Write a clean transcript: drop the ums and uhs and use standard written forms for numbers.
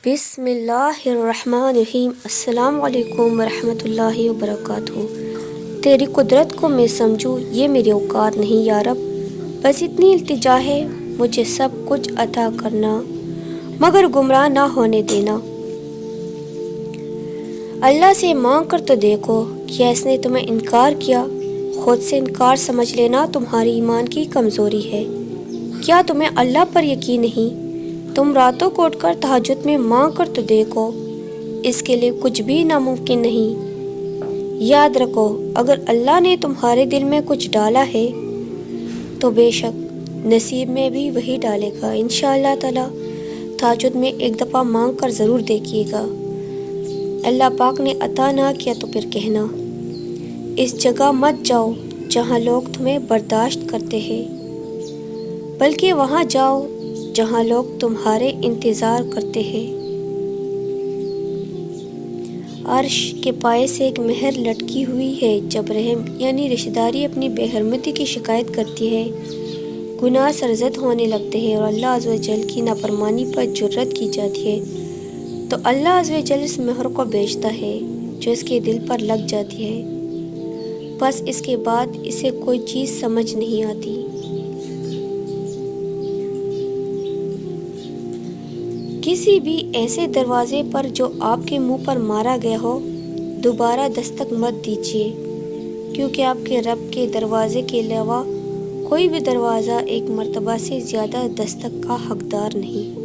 بسم اللہ الرحمن الرحیم۔ السلام علیکم ورحمۃ اللہ وبرکاتہ۔ تیری قدرت کو میں سمجھوں یہ میری اوقات نہیں یا رب، بس اتنی التجا ہے مجھے سب کچھ عطا کرنا، مگر گمراہ نہ ہونے دینا۔ اللہ سے مانگ کر تو دیکھو، کیا اس نے تمہیں انکار کیا؟ خود سے انکار سمجھ لینا تمہاری ایمان کی کمزوری ہے۔ کیا تمہیں اللہ پر یقین نہیں؟ تم راتوں کو اٹھ کر تہجد میں مانگ کر تو دیکھو، اس کے لیے کچھ بھی ناممکن نہیں۔ یاد رکھو، اگر اللہ نے تمہارے دل میں کچھ ڈالا ہے تو بے شک نصیب میں بھی وہی ڈالے گا۔ انشاءاللہ تعالی تہجد میں ایک دفعہ مانگ کر ضرور دیکھیے گا۔ اللہ پاک نے عطا نہ کیا تو پھر کہنا، اس جگہ مت جاؤ جہاں لوگ تمہیں برداشت کرتے ہیں، بلکہ وہاں جاؤ جہاں لوگ تمہارے انتظار کرتے ہیں۔ عرش کے پائے سے ایک مہر لٹکی ہوئی ہے، جب رحم یعنی رشتہ داری اپنی بے حرمتی کی شکایت کرتی ہے، گناہ سرزد ہونے لگتے ہیں اور اللہ عز و جل کی نافرمانی پر جرأت کی جاتی ہے، تو اللہ عز و جل اس مہر کو بیچتا ہے جو اس کے دل پر لگ جاتی ہے، بس اس کے بعد اسے کوئی چیز سمجھ نہیں آتی۔ کسی بھی ایسے دروازے پر جو آپ کے منہ پر مارا گیا ہو، دوبارہ دستک مت دیجیے، کیونکہ آپ کے رب کے دروازے کے علاوہ کوئی بھی دروازہ ایک مرتبہ سے زیادہ دستک کا حقدار نہیں۔